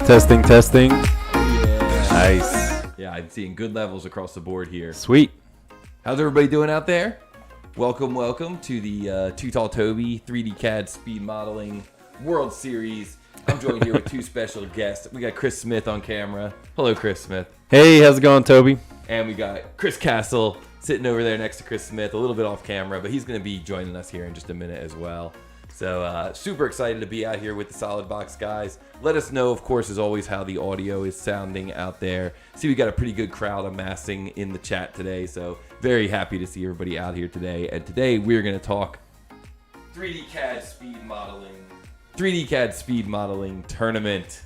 Testing, testing. Yeah. Nice. Yeah, I'm seeing good levels across the board here. Sweet. How's everybody doing out there? Welcome to the TooTallToby 3D CAD Speed Modeling World Series. I'm joined here with two special guests. We got Chris Smith on camera. Hello, Chris Smith. Hey, how's it going, Toby? And we got Chris Castle sitting over there next to Chris Smith, a little bit off camera, but he's going to be joining us here in just a minute as well. So super excited to be out here with the SolidWorks guys. Let us know, of course, as always, how the audio is sounding out there. See, we got a pretty good crowd amassing in the chat today, so very happy to see everybody out here today. And today we're going to talk 3D CAD speed modeling tournament.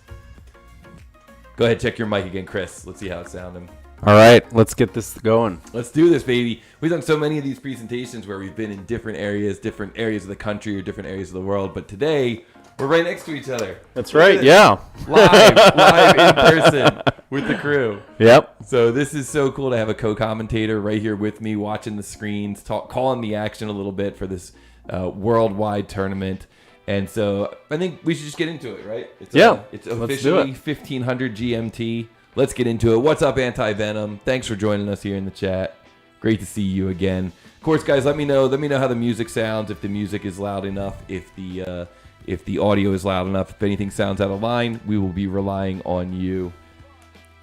Go ahead, check your mic again, Chris. Let's see how it's sounding. All right, let's get this going. Let's do this, baby. We've done so many of these presentations where we've been in different areas of the country or different areas of the world, but today we're right next to each other. That's right, yeah. Live in person with the crew. Yep. So this is so cool to have a co-commentator right here with me, watching the screens, calling the action a little bit for this worldwide tournament. And so I think we should just get into it, right? It's officially 1500 GMT. Let's get into it. What's up, Anti-Venom? Thanks for joining us here in the chat. Great to see you again. Of course, guys, let me know how the music sounds, if the music is loud enough, if the audio is loud enough. If anything sounds out of line, we will be relying on you.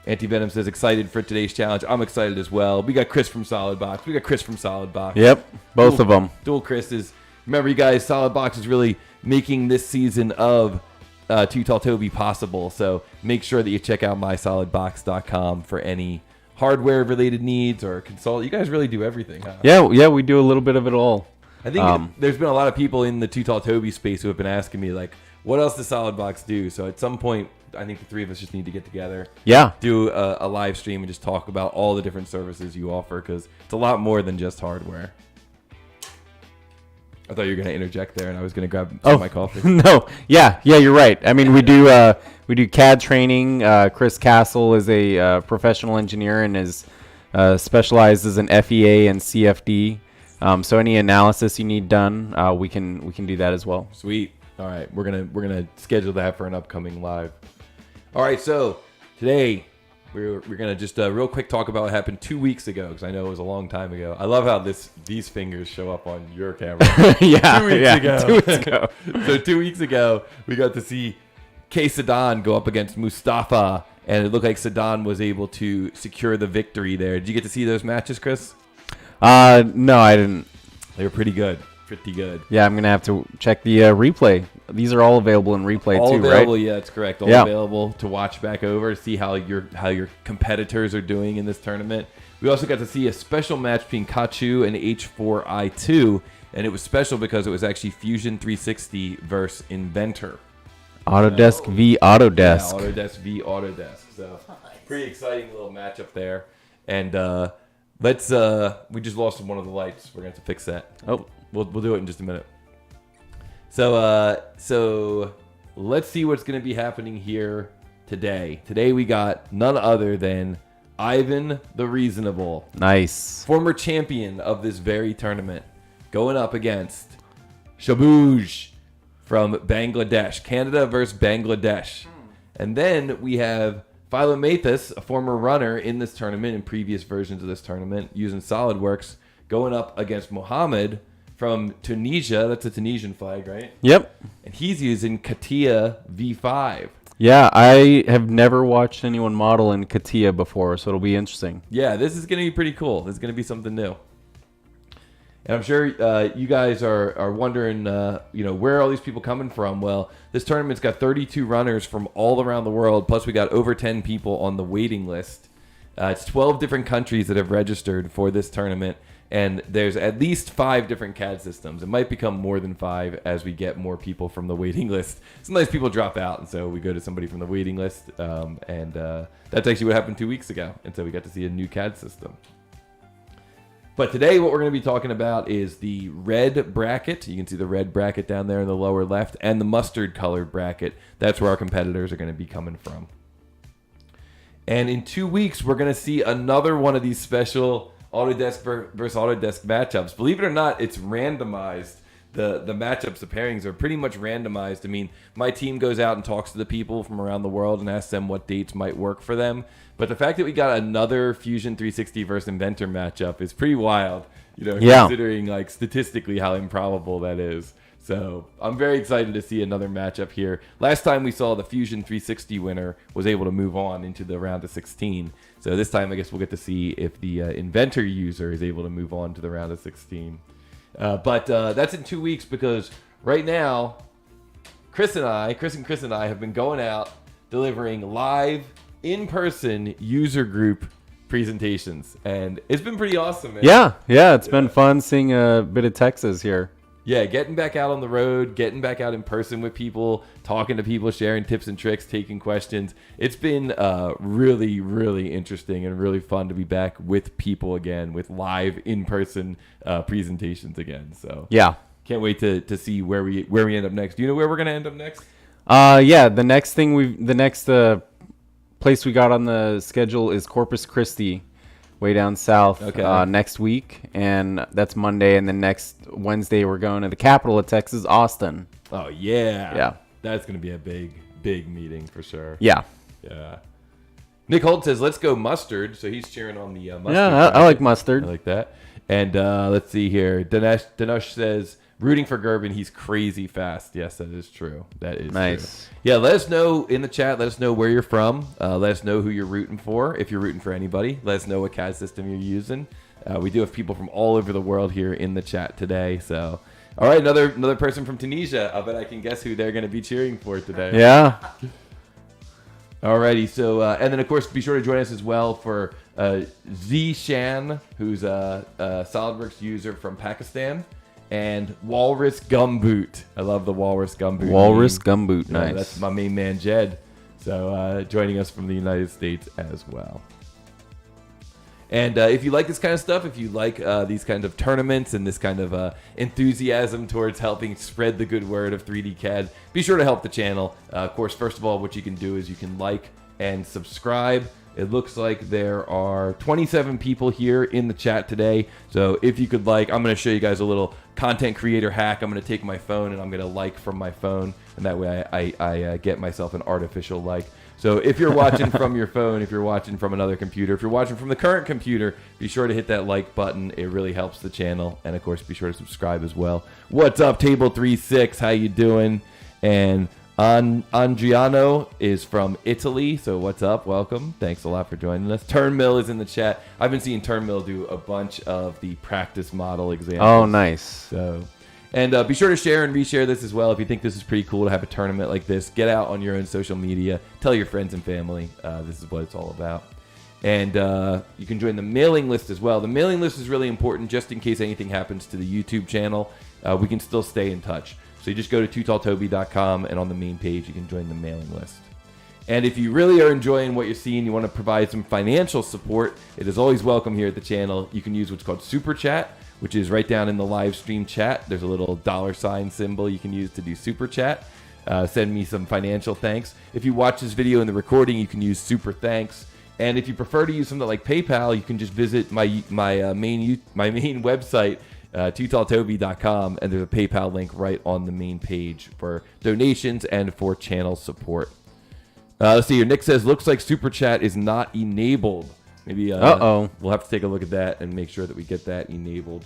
Anti-Venom says, excited for today's challenge. I'm excited as well. We got Chris from SolidWorks. Yep, both of them. Dual Chris's. Remember, you guys, SolidWorks is really making this season of TooTallToby possible, so make sure that you check out mysolidbox.com for any hardware related needs or consult. You guys really do everything, huh? Yeah, we do a little bit of it all. I think there's been a lot of people in the TooTallToby space who have been asking me, like, what else does SolidWorks do? So at some point, I think the three of us just need to get together, do a live stream and just talk about all the different services you offer, because it's a lot more than just hardware. I thought you were going to interject there, and I was going to grab some of my coffee. No, yeah, you're right. I mean, we do CAD training. Chris Castle is a professional engineer and is specializes in FEA and CFD. So any analysis you need done, we can do that as well. Sweet. All right, we're gonna schedule that for an upcoming live. All right, so today we're gonna just real quick talk about what happened 2 weeks ago, because I know it was a long time ago. I love how these fingers show up on your camera. 2 weeks ago. So 2 weeks ago, we got to see K. Sadan go up against Mustafa, and it looked like Sadan was able to secure the victory there. Did you get to see those matches, Chris? No, I didn't. They were pretty good. Pretty good. Yeah, I'm going to have to check the replay. These are all available in replay all too, available, right? Yeah, that's correct. All available to watch back over, to see how your competitors are doing in this tournament. We also got to see a special match between Kachu and H4I2, and it was special because it was actually Fusion 360 versus Inventor. Autodesk v Autodesk. Yeah, Autodesk v Autodesk. So pretty exciting little matchup there. And we just lost one of the lights. We're going to have to fix that. Oh. We'll do it in just a minute. So let's see what's going to be happening here today. Today we got none other than Ivan the Reasonable. Nice. Former champion of this very tournament, going up against SOBUJ from Bangladesh. Canada versus Bangladesh. And then we have Phylomathus, a former runner in this tournament, in previous versions of this tournament, using SolidWorks, going up against Mohamed from Tunisia. That's a Tunisian flag, right? Yep. And he's using CATIA V5. Yeah, I have never watched anyone model in CATIA before, so it'll be interesting. Yeah, this is going to be pretty cool. This is going to be something new. And I'm sure you guys are wondering, where are all these people coming from? Well, this tournament's got 32 runners from all around the world, plus we got over 10 people on the waiting list. It's 12 different countries that have registered for this tournament. And there's at least 5 different CAD systems. It might become more than 5 as we get more people from the waiting list. Sometimes people drop out, and so we go to somebody from the waiting list. And that's actually what happened 2 weeks ago. And so we got to see a new CAD system. But today what we're going to be talking about is the red bracket. You can see the red bracket down there in the lower left, and the mustard colored bracket. That's where our competitors are going to be coming from. And in 2 weeks, we're going to see another one of these special Autodesk versus Autodesk matchups. Believe it or not, it's randomized the matchups, the pairings are pretty much randomized. I mean, my team goes out and talks to the people from around the world and asks them what dates might work for them. But the fact that we got another Fusion 360 versus Inventor matchup is pretty wild, considering like statistically how improbable that is. So I'm very excited to see another matchup here. Last time we saw the Fusion 360 winner was able to move on into the round of 16. So this time I guess we'll get to see if the Inventor user is able to move on to the round of 16. But that's in 2 weeks because right now, Chris and I have been going out delivering live, in-person user group presentations. And it's been pretty awesome, man. Yeah, it's been fun seeing a bit of Texas here. Yeah, getting back out on the road, getting back out in person with people, talking to people, sharing tips and tricks, taking questions. It's been really, really interesting and really fun to be back with people again, with live in-person presentations again. So yeah, can't wait to see where we end up next. Do you know where we're gonna end up next? The next place we got on the schedule is Corpus Christi, way down south, next week, and that's Monday. And then next Wednesday, we're going to the capital of Texas, Austin. Oh, yeah. Yeah. That's going to be a big, big meeting for sure. Yeah. Yeah. Nick Holt says, let's go mustard. So he's cheering on the mustard. Yeah, I like mustard. I like that. And let's see here. Dinesh says, rooting for Gerben. He's crazy fast. Yes, that is true. That is nice. True. Yeah, let us know in the chat. Let us know where you're from. Let us know who you're rooting for. If you're rooting for anybody, let us know what CAD system you're using. We do have people from all over the world here in the chat today. So, all right, another person from Tunisia. I bet I can guess who they're going to be cheering for today. Yeah. Alrighty, so and then of course be sure to join us as well for Zishan, who's a SolidWorks user from Pakistan, and Walrus Gumboot. I love the Walrus Gumboot. Walrus Gumboot, nice. That's my main man Jed. So joining us from the United States as well. And if you like this kind of stuff, if you like these kinds of tournaments and this kind of enthusiasm towards helping spread the good word of 3D CAD, be sure to help the channel. Of course, first of all, what you can do is you can like and subscribe. It looks like there are 27 people here in the chat today. So if you could like, I'm going to show you guys a little content creator hack. I'm going to take my phone and I'm going to like from my phone. And that way I get myself an artificial like. So if you're watching from your phone, if you're watching from another computer, if you're watching from the current computer, be sure to hit that like button. It really helps the channel. And of course, be sure to subscribe as well. What's up, Table 36? How you doing? And Andriano is from Italy. So what's up? Welcome. Thanks a lot for joining us. Turnmill is in the chat. I've been seeing Turnmill do a bunch of the practice model examples. Oh, nice. So, and be sure to share and reshare this as well. If you think this is pretty cool to have a tournament like this, get out on your own social media. Tell your friends and family. This is what it's all about. And you can join the mailing list as well. The mailing list is really important just in case anything happens to the YouTube channel. We can still stay in touch. So you just go to TooTallToby.com, and on the main page, you can join the mailing list. And if you really are enjoying what you're seeing, you want to provide some financial support, it is always welcome here at the channel. You can use what's called Super Chat, which is right down in the live stream chat. There's a little $ symbol you can use to do Super Chat. Send me some financial thanks. If you watch this video in the recording, you can use Super Thanks. And if you prefer to use something like PayPal, you can just visit my main website, TooTallToby.com, and there's a PayPal link right on the main page for donations and for channel support. Let's see here. Nick says, looks like Super Chat is not enabled. Maybe we'll have to take a look at that and make sure that we get that enabled.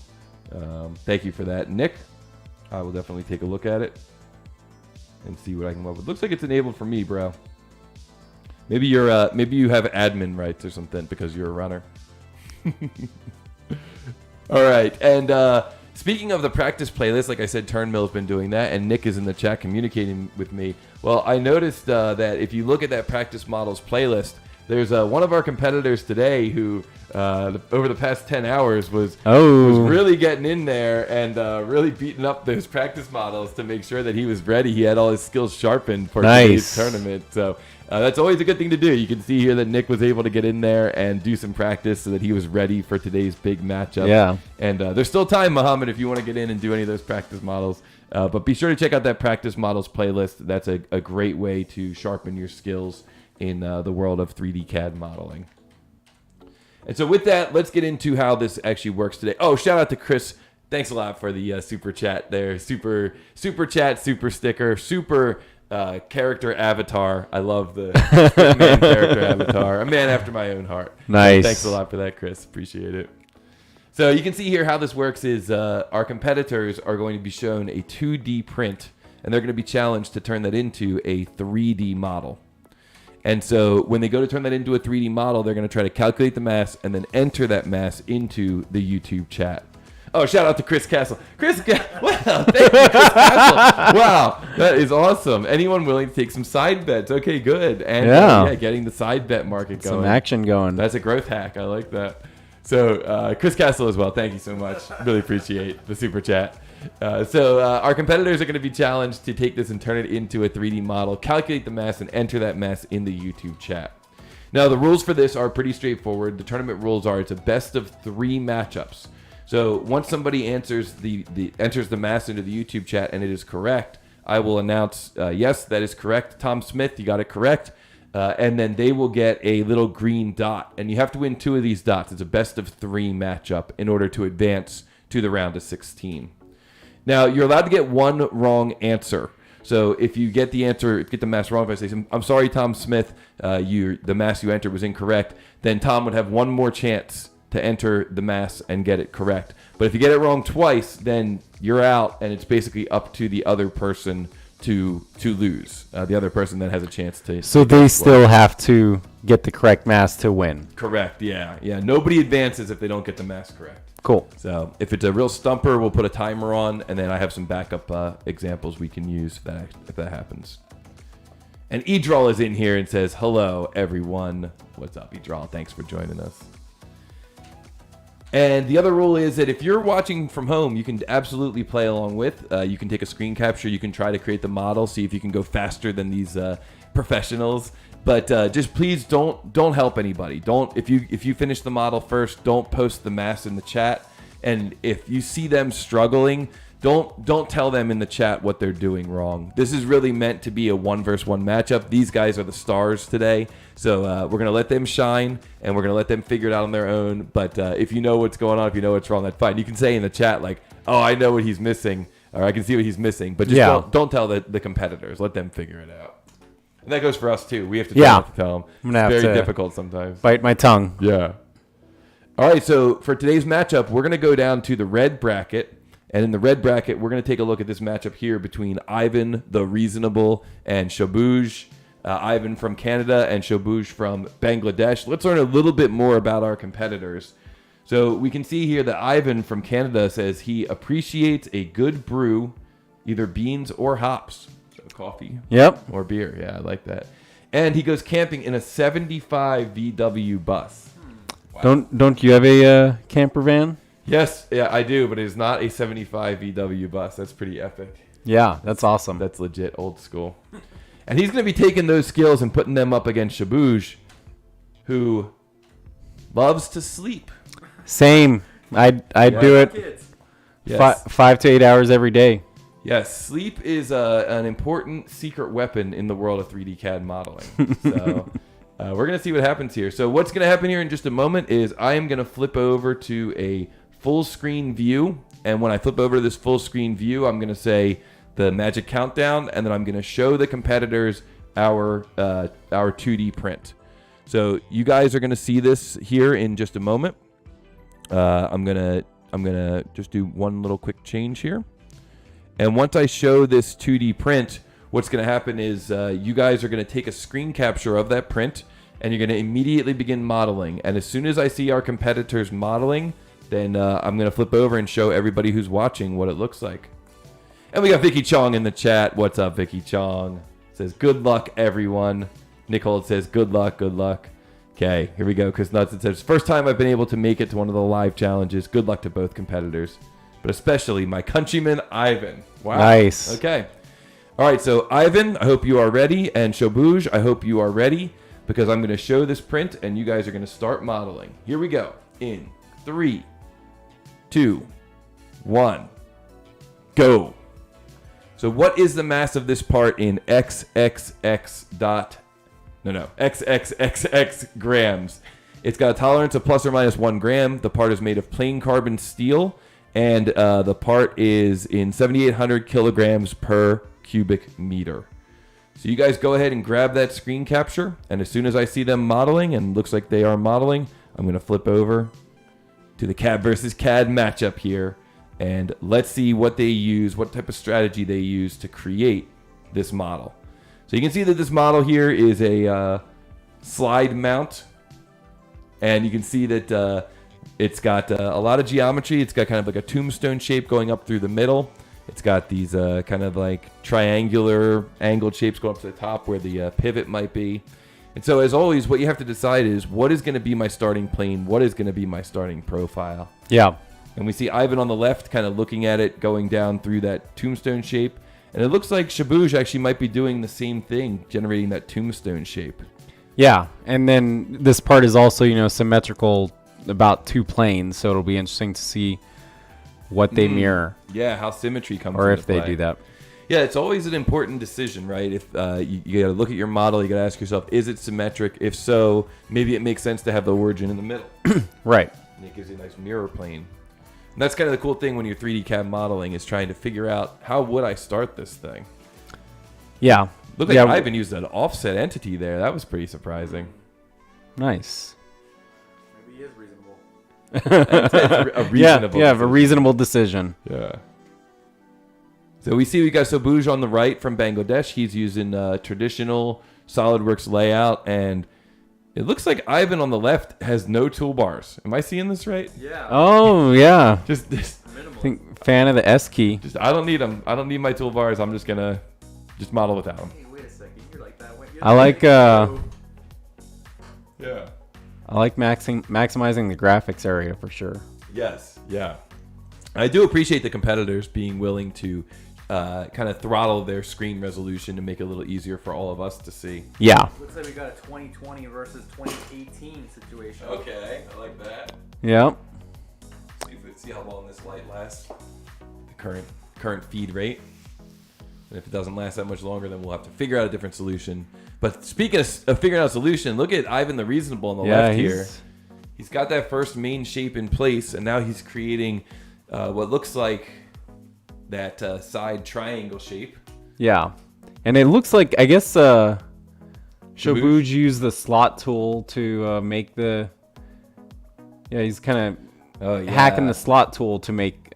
Thank you for that, Nick. I will definitely take a look at it and see what I can come up with. Looks like it's enabled for me, bro. Maybe you have admin rights or something because you're a runner. All right, and speaking of the practice playlist, like I said, Turnmill's been doing that, and Nick is in the chat communicating with me. Well, I noticed that if you look at that practice models playlist, there's one of our competitors today who, over the past 10 hours, was really getting in there and really beating up those practice models to make sure that he was ready. He had all his skills sharpened for today's tournament. So that's always a good thing to do. You can see here that Nick was able to get in there and do some practice so that he was ready for today's big matchup. Yeah. And there's still time, Mohamed, if you want to get in and do any of those practice models. But be sure to check out that practice models playlist. That's a great way to sharpen your skills in the world of 3D CAD modeling. And so with that, let's get into how this actually works today. Oh, shout out to Chris Thanks a lot for the super chat there. Super chat, super sticker, super character avatar. I love the man character avatar. A man after my own heart. Nice. So thanks a lot for that, Chris. Appreciate it. So you can see here how this works is our competitors are going to be shown a 2D print, and they're going to be challenged to turn that into a 3D model. And so when they go to turn that into a 3D model, they're going to try to calculate the mass and then enter that mass into the YouTube chat. Oh, shout out to Chris Castle. Wow, thank you, Chris Castle. Wow, that is awesome. Anyone willing to take some side bets? Okay, good. And yeah, getting the side bet market going. Some action going. That's a growth hack. I like that. So Chris Castle as well. Thank you so much. Really appreciate the super chat. So our competitors are going to be challenged to take this and turn it into a 3D model, calculate the mass, and enter that mass in the YouTube chat. Now, the rules for this are pretty straightforward. The tournament rules are it's a best of 3 matchups. So once somebody enters the mass into the YouTube chat and it is correct, I will announce, yes, that is correct. Tom Smith, you got it correct. And then they will get a little green dot. And you have to win 2 of these dots. It's a best of 3 matchup in order to advance to the round of 16. Now, you're allowed to get 1 wrong answer. So if you get the mass wrong, if I say, I'm sorry, Tom Smith, the mass you entered was incorrect, then Tom would have 1 more chance to enter the mass and get it correct. But if you get it wrong twice, then you're out, and it's basically up to the other person to lose. The other person then has a chance to... So they still have to get the correct mass to win. Correct, yeah. Nobody advances if they don't get the mass correct. Cool. So if it's a real stumper, we'll put a timer on, and then I have some backup examples we can use if that happens. And Edral is in here and says, hello, everyone. What's up, Edral? Thanks for joining us. And the other rule is that if you're watching from home, you can absolutely play along with. You can take a screen capture. You can try to create the model, see if you can go faster than these professionals. But just please don't help anybody. If you finish the model first, don't post the mass in the chat. And if you see them struggling, don't tell them in the chat what they're doing wrong. This is really meant to be a 1-versus-1 matchup. These guys are the stars today. So we're going to let them shine, and we're going to let them figure it out on their own. But if you know what's going on, if you know what's wrong, that's fine. You can say in the chat, like, oh, I know what he's missing, or I can see what he's missing. But just don't tell the competitors. Let them figure it out. And that goes for us, too. We have to tell them. It's very difficult sometimes. Bite my tongue. Yeah. All right, so for today's matchup, we're going to go down to the red bracket. And in the red bracket, we're going to take a look at this matchup here between Ivan the Reasonable and SOBUJ. Ivan from Canada and SOBUJ from Bangladesh. Let's learn a little bit more about our competitors. So we can see here that Ivan from Canada says he appreciates a good brew, either beans or hops. So coffee. Yep. Or beer. Yeah, I like that. And he goes camping in a 75 VW bus. Wow. Don't you have a camper van? Yes, yeah, I do, but it is not a 75 VW bus. That's pretty epic. Yeah, that's awesome. That's legit old school. And he's going to be taking those skills and putting them up against SOBUJ, who loves to sleep. Same. I do it Yes. 5 to 8 hours every day. Yes, sleep is an important secret weapon in the world of 3D CAD modeling. So we're going to see what happens here. So what's going to happen here in just a moment is I am going to flip over to a full screen view. And when I flip over to this full screen view, I'm going to say the magic countdown, and then I'm going to show the competitors our 2D print. So you guys are going to see this here in just a moment. I'm gonna just do one little quick change here. And once I show this 2D print, what's going to happen is you guys are going to take a screen capture of that print, and you're going to immediately begin modeling. And as soon as I see our competitors modeling, then I'm going to flip over and show everybody who's watching what it looks like. And we got Vicky Chong in the chat. What's up, Vicky Chong? Says, good luck, everyone. Nicole says, good luck, good luck. Okay, here we go. Chris Nuts, it says, first time I've been able to make it to one of the live challenges. Good luck to both competitors, but especially my countryman, Ivan. Wow. Nice. Okay. All right, so Ivan, I hope you are ready. And SOBUJ, I hope you are ready, because I'm going to show this print, and you guys are going to start modeling. Here we go. In 3, 2, 1, go. So what is the mass of this part in XXXX grams? It's got a tolerance of plus or minus 1 gram. The part is made of plain carbon steel, and the part is in 7,800 kilograms per cubic meter. So you guys go ahead and grab that screen capture, and as soon as I see them modeling, and looks like they are modeling, I'm going to flip over to the CAD versus CAD matchup here, and let's see what they use, what type of strategy they use to create this model. So you can see that this model here is a slide mount, and you can see that it's got a lot of geometry. It's got kind of like a tombstone shape going up through the middle. It's got these kind of like triangular angled shapes going up to the top where the pivot might be. And so as always, what you have to decide is what is going to be my starting plane? What is going to be my starting profile? Yeah. And we see Ivan on the left kind of looking at it going down through that tombstone shape. And it looks like SOBUJ actually might be doing the same thing, generating that tombstone shape. Yeah. And then this part is also, symmetrical about two planes. So it'll be interesting to see what they mirror. Yeah, how symmetry comes or into if they play. do that. Yeah, it's always an important decision, right? If you got to look at your model, you got to ask yourself, is it symmetric? If so, maybe it makes sense to have the origin in the middle. Right. And it gives you a nice mirror plane. And that's kind of the cool thing when you're 3D CAD modeling is trying to figure out how would I start this thing. Yeah. Look like Ivan used an offset entity there. That was pretty surprising. Nice. Maybe he is reasonable. That's a reasonable a decision. reasonable decision. Yeah. So we got SOBUJ on the right from Bangladesh. He's using traditional SolidWorks layout, and it looks like Ivan on the left has no toolbars. Am I seeing this right? Yeah. Oh, yeah. Just Minimal. I think fan of the S key. I don't need them. I don't need my toolbars. I'm just gonna model without them. Hey, wait a second. You're like that. Wait, I like Yeah. maximizing the graphics area for sure. Yes. Yeah. I do appreciate the competitors being willing to kind of throttle their screen resolution to make it a little easier for all of us to see. Yeah. Looks like we got a 2020 versus 2018 situation. Okay, I like that. Yep. See how long this light lasts. The current feed rate. And if it doesn't last that much longer, then we'll have to figure out a different solution. But speaking of figuring out a solution, look at Ivan the Reasonable on the left here. He's got that first main shape in place, and now he's creating what looks like that side triangle shape. Yeah. And it looks like, I guess, SOBUJ used the slot tool to make the... Yeah, he's kind of hacking the slot tool to make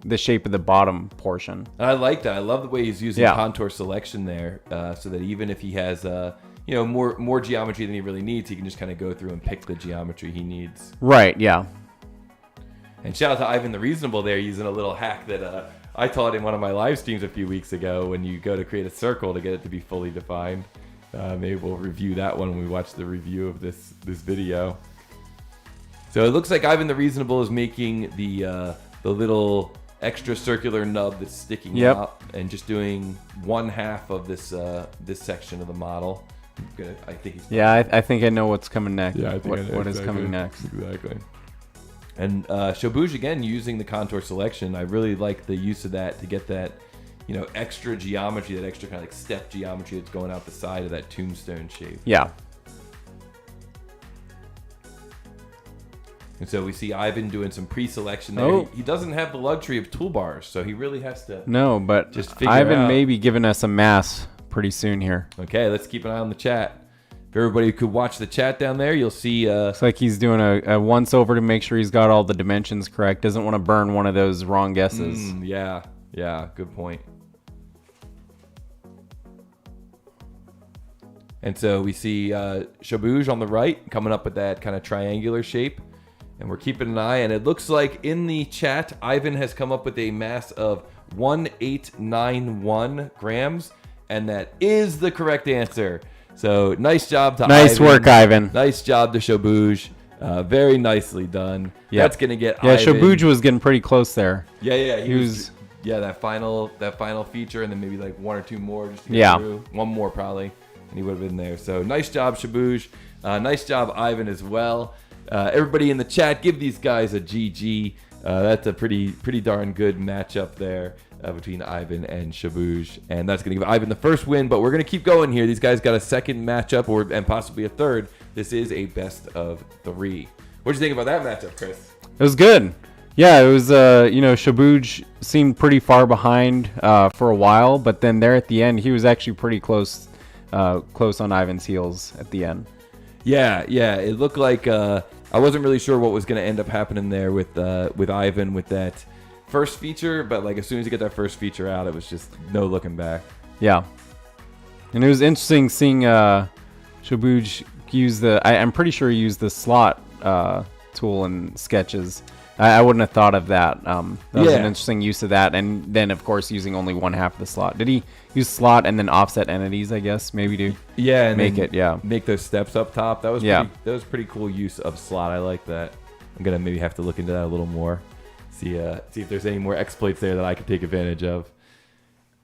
the shape of the bottom portion. And I like that. I love the way he's using contour selection there, so that even if he has more geometry than he really needs, he can just kind of go through and pick the geometry he needs. Right, yeah. And shout out to Ivan the Reasonable there, using a little hack that I taught in one of my live streams a few weeks ago when you go to create a circle to get it to be fully defined. Maybe we'll review that one when we watch the review of this video. So it looks like Ivan the Reasonable is making the little extra circular nub that's sticking out and just doing one half of this section of the model. I think he's I think I know what's coming next. Yeah, I think I know what is exactly. coming next. Exactly. And SOBUJ, again, using the contour selection, I really like the use of that to get that, extra geometry, that extra kind of like step geometry that's going out the side of that tombstone shape. Yeah. And so we see Ivan doing some pre-selection there. Oh. He doesn't have the luxury of toolbars, so he really has to... No, but just figure Ivan out. may be giving us a mass pretty soon here. Okay, let's keep an eye on the chat. If everybody could watch the chat down there, you'll see... Looks like he's doing a once-over to make sure he's got all the dimensions correct. Doesn't want to burn one of those wrong guesses. Yeah, good point. And so we see SOBUJ on the right coming up with that kind of triangular shape. And we're keeping an eye, and it looks like in the chat, Ivan has come up with a mass of 1891 grams, and that is the correct answer. So nice job to Ivan. Nice work, Ivan. Nice job to SOBUJ. Very nicely done. Yep. That's gonna get Yeah, Ivan. SOBUJ was getting pretty close there. Yeah, he was. Yeah, that final feature, and then maybe like one or two more just to get through. One more probably, and he would have been there. So nice job, SOBUJ. Nice job, Ivan, as well. Everybody in the chat, give these guys a GG. That's a pretty darn good matchup there between Ivan and SOBUJ, and that's going to give Ivan the first win. But we're going to keep going here. These guys got a second matchup, and possibly a third. This is a best of 3. What did you think about that matchup, Chris? It was good. Yeah, it was, SOBUJ seemed pretty far behind for a while, but then there at the end, he was actually pretty close on Ivan's heels at the end. Yeah. It looked like I wasn't really sure what was going to end up happening there with Ivan with that first feature, but like as soon as you get that first feature out, it was just no looking back. Yeah. And it was interesting seeing SOBUJ use I'm pretty sure he used the slot tool in sketches. I wouldn't have thought of that. That was an interesting use of that. And then, of course, using only one half of the slot. Did he use slot and then offset entities, I guess, maybe to make those steps up top? That was pretty cool use of slot. I like that. I'm going to maybe have to look into that a little more. See if there's any more exploits there that I could take advantage of.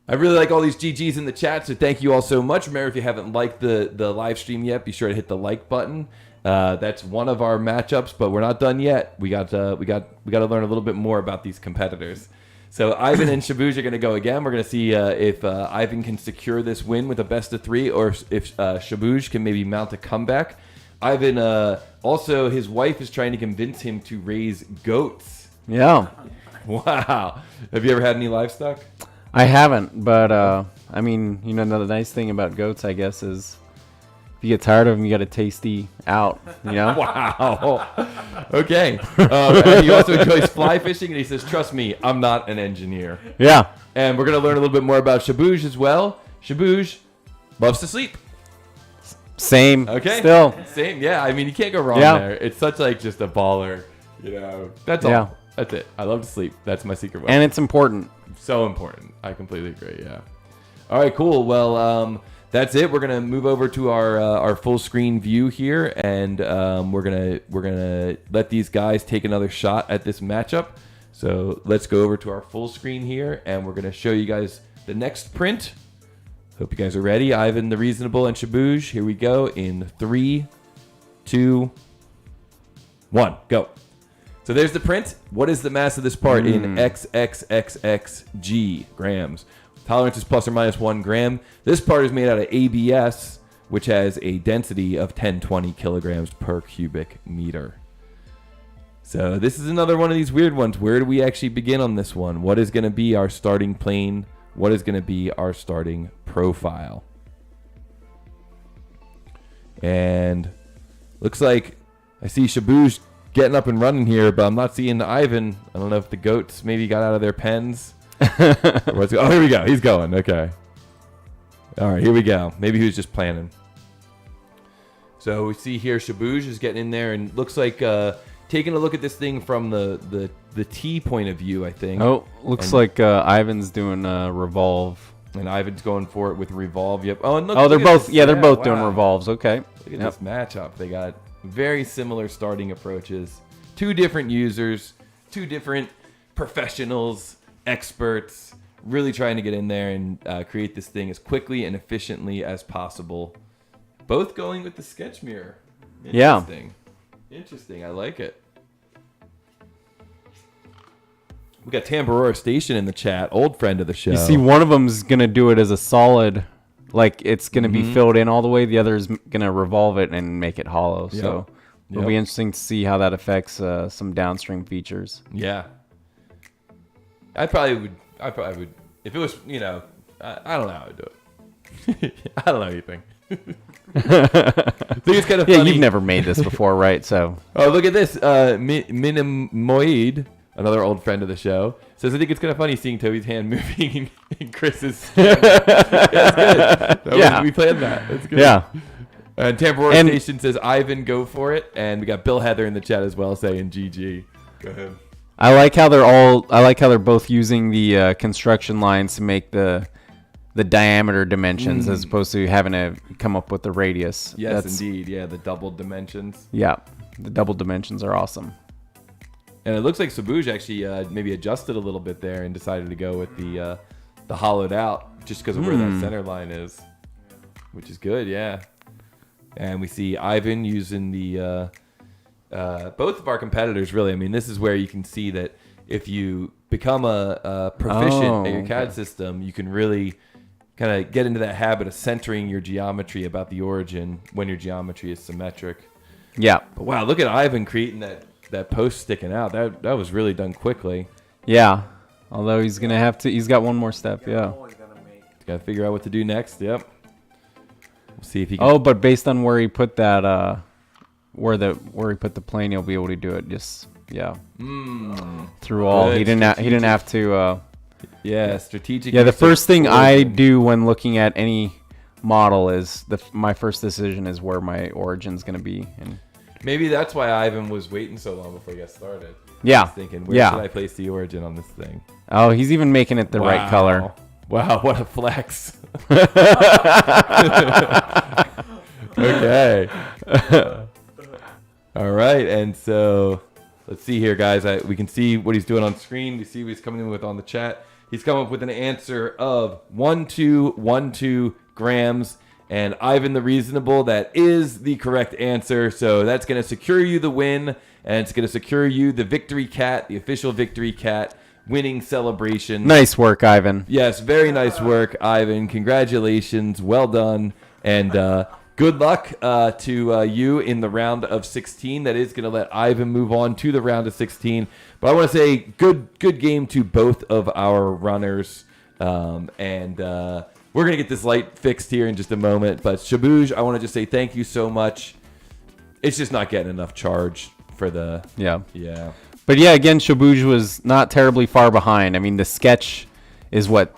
I really like all these GGs in the chat, so thank you all so much. Remember, if you haven't liked the live stream yet, be sure to hit the like button. That's one of our matchups, but we're not done yet. We got to learn a little bit more about these competitors. So Ivan and SOBUJ are going to go again. We're going to see if Ivan can secure this win with a best of 3, or if SOBUJ can maybe mount a comeback. Ivan also, his wife is trying to convince him to raise goats. Yeah. Wow. Have you ever had any livestock? I haven't, but the nice thing about goats, I guess, is if you get tired of them, you got a tasty out, Wow. Okay. And he also enjoys fly fishing, and he says, trust me, I'm not an engineer. Yeah. And we're going to learn a little bit more about SOBUJ as well. SOBUJ loves to sleep. Same. Okay. Still. Same. Yeah. I mean, you can't go wrong there. It's such like just a baller, That's all. Yeah. That's it. I love to sleep. That's my secret weapon. And it's important. So important. I completely agree. Yeah. All right. Cool. Well, that's it. We're gonna move over to our full screen view here, and we're gonna let these guys take another shot at this matchup. So let's go over to our full screen here, and we're gonna show you guys the next print. Hope you guys are ready. Ivan the Reasonable and SOBUJ. Here we go in 3, 2, 1, go. So there's the print. What is the mass of this part in XXXXG grams? Tolerance is plus or minus 1 gram. This part is made out of ABS, which has a density of 1020 kilograms per cubic meter. So this is another one of these weird ones. Where do we actually begin on this one? What is going to be our starting plane? What is going to be our starting profile? And looks like I see SOBUJ getting up and running here, but I'm not seeing Ivan. I don't know if the goats maybe got out of their pens. Oh, here we go. He's going. Okay. All right, here we go. Maybe he was just planning. So we see here SOBUJ is getting in there, and looks like taking a look at this thing from the T point of view, I think. Oh, looks like Ivan's doing revolve. And Ivan's going for it with revolve. Yep. Oh, and look, they're look both. this. Yeah, they're both doing revolves. Okay. Look at this matchup. They got very similar starting approaches. 2 different users, 2 different professionals, experts, really trying to get in there and create this thing as quickly and efficiently as possible. Both going with the sketch mirror. Interesting. Yeah. Interesting. I like it. We got Tamborora Station in the chat, old friend of the show. You see, one of them's gonna do it as a solid. Like, it's going to be filled in all the way. The other is going to revolve it and make it hollow. Yep. So it'll be interesting to see how that affects some downstream features. Yeah. I probably would. If it was, I don't know how to do it. I don't know anything. I think it's kind of funny. Yeah, you've never made this before, right? So. Oh, look at this. Minimoid, another old friend of the show, says, I think it's kind of funny seeing Toby's hand moving in Chris's. That's good. Yeah. We planned that. That's good. Yeah. And Tamborora Station says, Ivan, go for it. And we got Bill Heather in the chat as well saying GG. Go ahead. I like how they're both using the construction lines to make the diameter dimensions as opposed to having to come up with the radius. Yes, indeed. Yeah, the double dimensions. Yeah, the double dimensions are awesome. And it looks like SOBUJ actually maybe adjusted a little bit there and decided to go with the hollowed out just because of where that center line is, which is good, yeah. And we see Ivan using the both of our competitors, really. I mean, this is where you can see that if you become a proficient at your CAD system, you can really kind of get into that habit of centering your geometry about the origin when your geometry is symmetric. Yeah. But wow, look at Ivan creating that that post sticking out. That was really done quickly. Yeah. Although he's gonna have to. He's got one more step. Yeah. Got to figure out what to do next. Yep. We'll see if he can. Oh, but based on where he put that, where he put the plane, he'll be able to do it. Just through all. Good. He didn't have to. Yeah, strategic. Yeah, the use of first thing I origin. do when looking at any model is my first decision is where my origin's gonna be. And Maybe that's why Ivan was waiting so long before he got started. yeah, He's thinking, where should I place the origin on this thing? Oh, he's even making it the right color. Wow, what a flex. Okay. All right, and so let's see here, guys. We can see what he's doing on screen. We see what he's coming in with on the chat. He's come up with an answer of 1212 grams. And Ivan the Reasonable, that is the correct answer. So that's going to secure you the win. And it's going to secure you the Victory Cat, the official Victory Cat winning celebration. Nice work, Ivan. Yes, very nice work, Ivan. Congratulations. Well done. And good luck to you in the round of 16. That is going to let Ivan move on to the round of 16. But I want to say good game to both of our runners. We're going to get this light fixed here in just a moment. But SOBUJ, I want to just say thank you so much. It's just not getting enough charge for the... Yeah. But yeah, again, SOBUJ was not terribly far behind. I mean, the sketch is what,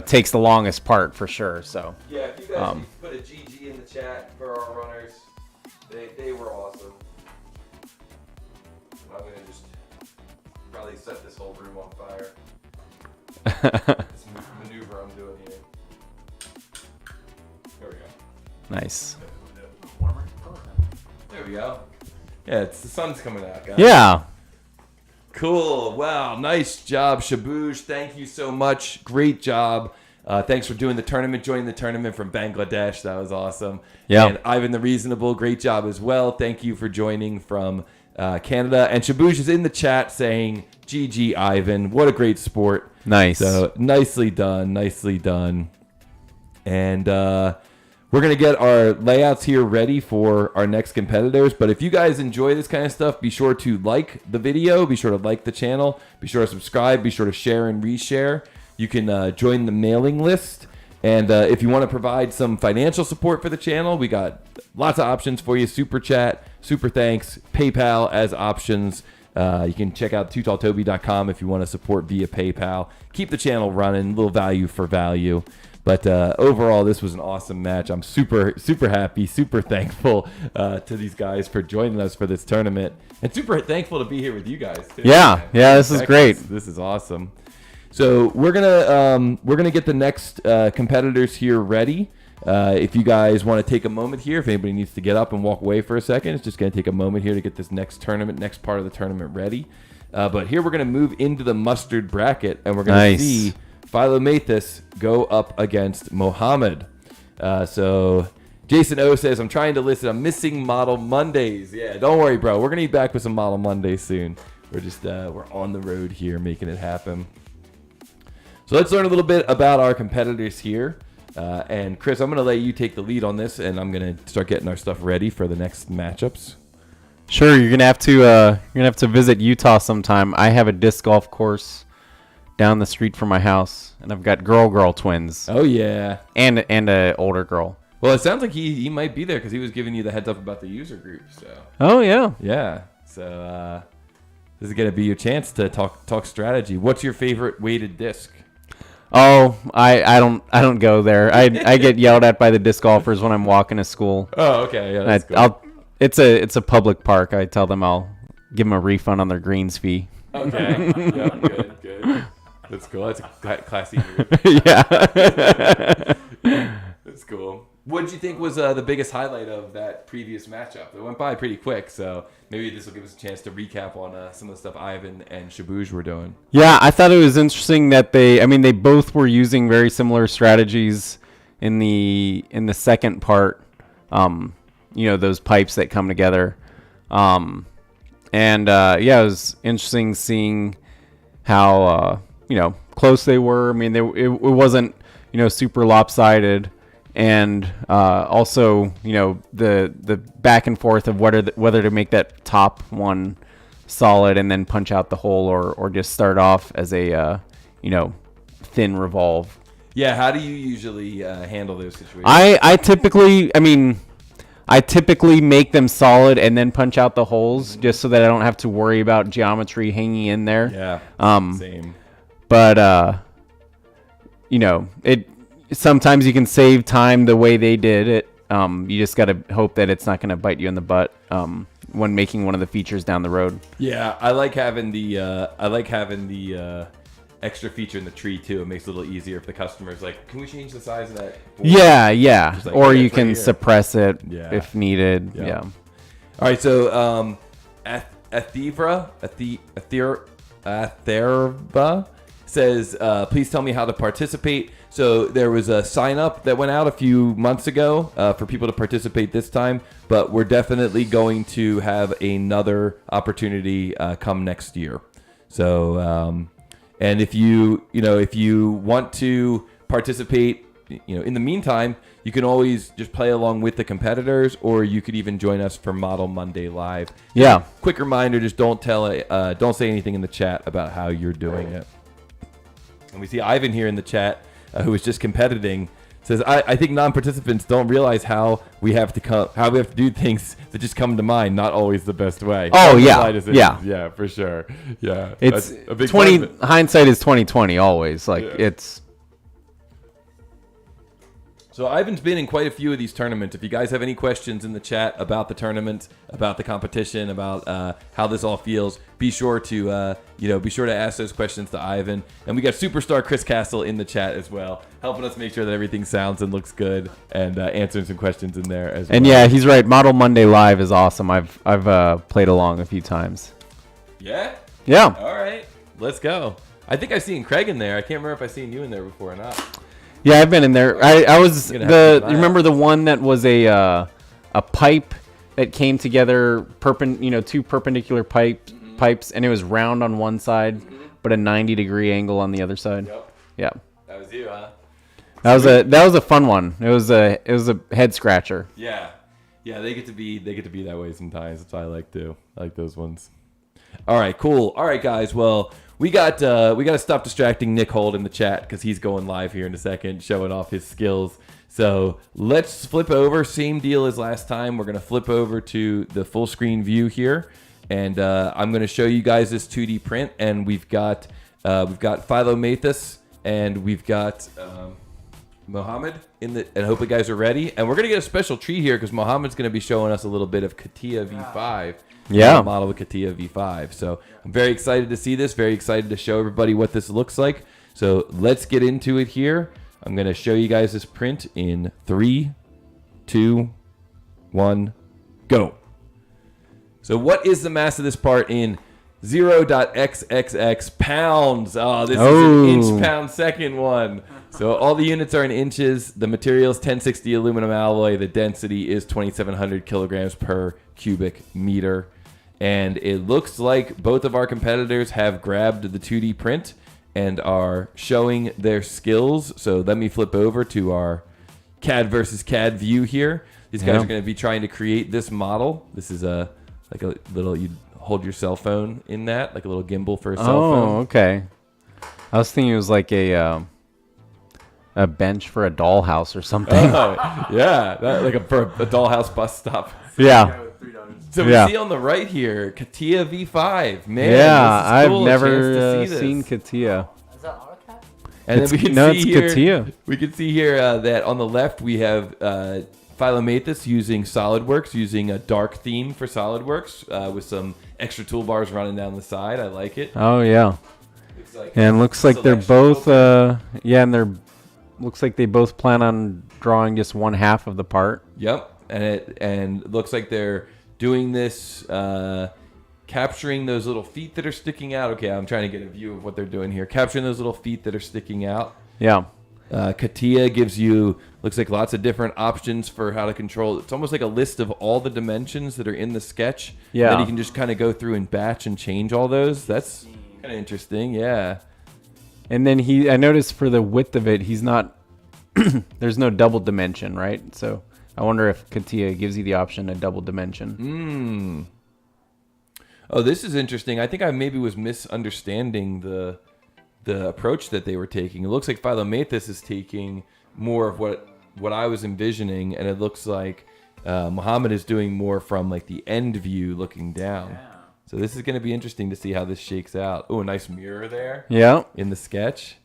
takes the longest part for sure. So yeah, if you guys put a GG in the chat for our runners, they were awesome. I'm going to just probably set this whole room on fire. This maneuver I'm doing here. There we go. nice. There we go. Yeah, the sun's coming out, guys. Yeah. Cool. Wow. Nice job, SOBUJ. Thank you so much. Great job. Thanks for doing the tournament, joining the tournament from Bangladesh. That was awesome. Yeah. And Ivan the Reasonable, great job as well. Thank you for joining from Canada. And SOBUJ is in the chat saying, GG, Ivan. What a great sport. Nice. So nicely done. Nicely done. And we're going to get our layouts here ready for our next competitors. But if you guys enjoy this kind of stuff, be sure to like the video. Be sure to like the channel. Be sure to subscribe. Be sure to share and reshare. You can join the mailing list. And if you want to provide some financial support for the channel, we got lots of options for you. Super Chat, Super Thanks, PayPal as options. You can check out TooTallToby.com if you want to support via PayPal. Keep the channel running, a little value for value. But overall, this was an awesome match. I'm super, super happy, super thankful to these guys for joining us for this tournament. And super thankful to be here with you guys, too. Yeah, this is great. This is awesome. So we're gonna get the next competitors here ready. If you guys want to take a moment here, if anybody needs to get up and walk away for a second, it's just gonna take a moment here to get this next part of the tournament ready. But here we're gonna move into the mustard bracket, and we're gonna see Phylomathus go up against Mohamed. So Jason O says, I'm trying to listen. I'm missing Model Mondays. Yeah, don't worry, bro. We're gonna be back with some Model Mondays soon. We're just we're on the road here, making it happen. So let's learn a little bit about our competitors here. And Chris, I'm going to let you take the lead on this, and I'm going to start getting our stuff ready for the next matchups. Sure, you're gonna have to visit Utah sometime. I have a disc golf course down the street from my house, and I've got girl twins. Oh yeah, and a older girl. Well, it sounds like he might be there because he was giving you the heads up about the user group. So. Oh yeah. Yeah. So this is going to be your chance to talk strategy. What's your favorite weighted disc? Oh, I don't go there. I get yelled at by the disc golfers when I'm walking to school. Oh, okay. Yeah, that's cool. It's a public park. I tell them I'll give them a refund on their greens fee. Okay. Yeah, good. That's cool. That's a classy move. Yeah. That's cool. What did you think was the biggest highlight of that previous matchup? It went by pretty quick, so maybe this will give us a chance to recap on some of the stuff Ivan and SOBUJ were doing. Yeah, I thought it was interesting that they both were using very similar strategies in the second part. Those pipes that come together. It was interesting seeing how close they were. I mean, it wasn't super lopsided. And also, the back and forth of whether to make that top one solid and then punch out the hole, or just start off as a thin revolve. Yeah, how do you usually handle those situations? I typically make them solid and then punch out the holes, just so that I don't have to worry about geometry hanging in there. Yeah, same. But it sometimes you can save time the way they did it. You just got to hope that it's not going to bite you in the butt when making one of the features down the road. Yeah, I like having the extra feature in the tree too. It makes it a little easier if the customer's like, "Can we change the size of that board?" Yeah. Just like, Or "Hey, you it's can right here." suppress it Yeah. if needed. Yeah. Yeah. All right, so Atherba says, please tell me how to participate. So there was a sign up that went out a few months ago for people to participate this time, but we're definitely going to have another opportunity come next year. So, and if you want to participate, in the meantime, you can always just play along with the competitors, or you could even join us for Model Monday Live. Yeah. Quick reminder: just don't say anything in the chat about how you're doing it. And we see Ivan here in the chat, who was just competing, says, I think non-participants don't realize how we have to do things that just come to mind. Not always the best way. Oh, Don't yeah. apply decisions. Yeah. Yeah, for sure. Yeah, It's that's a big 20 part of it. hindsight is 2020 always. Like Yeah. it's So Ivan's been in quite a few of these tournaments. If you guys have any questions in the chat about the tournament, about the competition, about how this all feels, be sure to ask those questions to Ivan. And we got superstar Chris Castle in the chat as well, helping us make sure that everything sounds and looks good, and answering some questions in there as well. And yeah, he's right. Model Monday Live is awesome. I've played along a few times. Yeah. Yeah. All right, let's go. I think I've seen Craig in there. I can't remember if I've seen you in there before or not. Yeah, I've been in there. I was You're gonna have to do that. you remember the one that was a pipe that came together, two perpendicular pipes, and it was round on one side, but a 90-degree angle on the other side. Yep. Yeah, That was you, huh? that was a fun one. It was a head scratcher. Yeah. Yeah, they get to be that way sometimes. That's what I like too. I like those ones. All right, cool. All right, guys. Well, we got to stop distracting Nick Holt in the chat because he's going live here in a second, showing off his skills. So let's flip over. Same deal as last time. We're gonna flip over to the full screen view here, and I'm gonna show you guys this 2D print. And we've got Phylomathus, and we've got Mohamed and I hope you guys are ready. And we're gonna get a special treat here because Mohamed's gonna be showing us a little bit of CATIA V5. Yeah. Model with CATIA V5. So I'm very excited to see this. Very excited to show everybody what this looks like. So let's get into it here. I'm gonna show you guys this print in 3, 2, 1, go. So what is the mass of this part in 0.xxx pounds? Oh, this is an inch pound second one. So all the units are in inches. The material is 1060 aluminum alloy. The density is 2,700 kilograms per cubic meter. And it looks like both of our competitors have grabbed the 2D print and are showing their skills. So let me flip over to our CAD versus CAD view here. These guys are going to be trying to create this model. This is like a little, you hold your cell phone in that, like a little gimbal for a cell phone. Oh, okay. I was thinking it was like a bench for a dollhouse or something. Oh, yeah, for a dollhouse bus stop. Yeah. So we see on the right here, CATIA V5. Man, Yeah, this is cool. I've A never chance to see seen this. CATIA. Is that AutoCAD? And then we can it's see here, CATIA. we can see here that on the left we have Phylomathus using SolidWorks, using a dark theme for SolidWorks with some extra toolbars running down the side. I like it. Oh yeah. Looks like And looks like they're selection both looks like they both plan on drawing just one half of the part. Yep, and it looks like they're doing this, capturing those little feet that are sticking out. Okay, I'm trying to get a view of what they're doing here. Capturing those little feet that are sticking out. Yeah. CATIA gives you, looks like lots of different options for how to control. It's almost like a list of all the dimensions that are in the sketch. Yeah. Then you can just kind of go through and batch and change all those. That's kind of interesting. Yeah. And then I noticed for the width of it, he's not there's no double dimension, right? So I wonder if CATIA gives you the option of double dimension. Oh, this is interesting. I think I maybe was misunderstanding the approach that they were taking. It looks like Phylomathus is taking more of what I was envisioning, and it looks like Mohamed is doing more from like the end view looking down. Yeah. So this is going to be interesting to see how this shakes out. Oh, a nice mirror there. Yeah. In the sketch.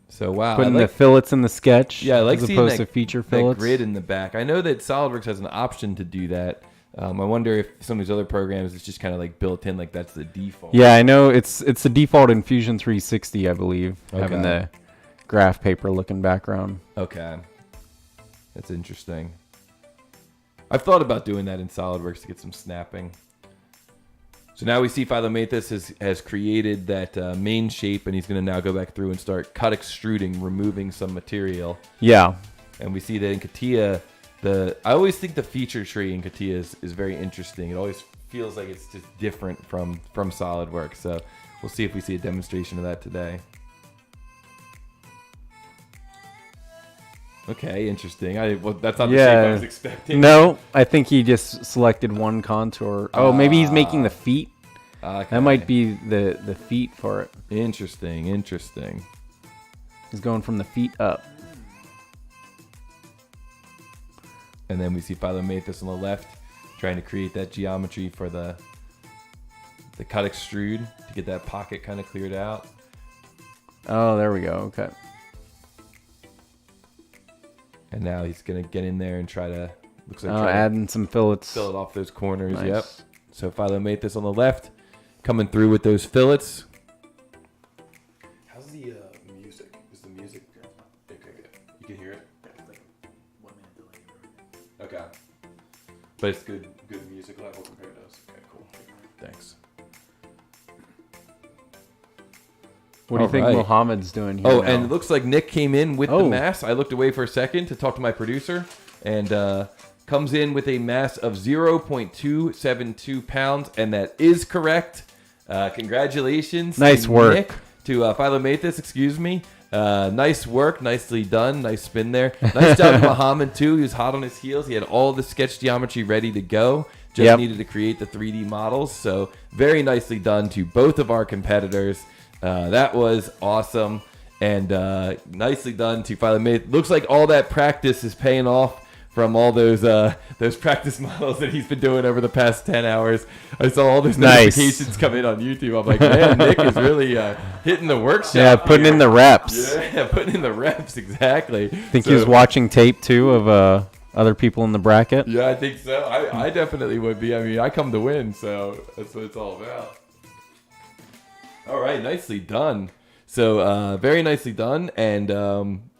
So wow, Putting the fillets in the sketch. Yeah, I like as seeing opposed that, to feature that fillets. grid in the back. I know that SolidWorks has an option to do that. I wonder if some of these other programs it's just kind of like built in, like that's the default. Yeah, I know it's the default in Fusion 360, I believe, having the graph paper looking background. Okay, that's interesting. I've thought about doing that in SolidWorks to get some snapping. So now we see Phylomathus has created that main shape, and he's going to now go back through and start cut extruding, removing some material. Yeah. And we see that in CATIA, I always think the feature tree in CATIA is very interesting. It always feels like it's just different from SolidWorks. So we'll see if we see a demonstration of that today. Okay, interesting. That's not the shape I was expecting. No, I think he just selected one contour. Oh, maybe he's making the feet. Okay. That might be the feet for it. Interesting. He's going from the feet up. And then we see Phylomathus on the left trying to create that geometry for the cut extrude to get that pocket kind of cleared out. Oh, there we go. Okay. And now he's going to get in there and try to, looks like adding some fillets. fill it off those corners. Nice. Yep. So Phylomathus on the left coming through with those fillets. How's the music? Is the music good? Okay, good. You can hear it? It's like 1 minute delay. Okay. But it's good music level compared to us. Okay, cool. Thanks. What do you think Alright. Mohamed's doing here? Oh, now? and it looks like Nick came in with the Oh. mass. I looked away for a second to talk to my producer, and comes in with a mass of 0.272 pounds, and that is correct. Congratulations. Nice to work. Nick, to Phylomathus, excuse me. Nice work. Nicely done. Nice spin there. Nice job to Mohamed, too. He was hot on his heels. He had all the sketch geometry ready to go. Just needed to create the 3D models. So very nicely done to both of our competitors. That was awesome. And nicely done to Phylomathus. Looks like all that practice is paying off from all those practice models that he's been doing over the past 10 hours. I saw all those notifications come in on YouTube. I'm like, man, Nick is really hitting the workshop. Yeah, putting in the reps. Yeah, putting in the reps, exactly. Think he was watching tape, too, of other people in the bracket? Yeah, I think so. I definitely would be. I mean, I come to win, so that's what it's all about. All right, nicely done. So very nicely done, and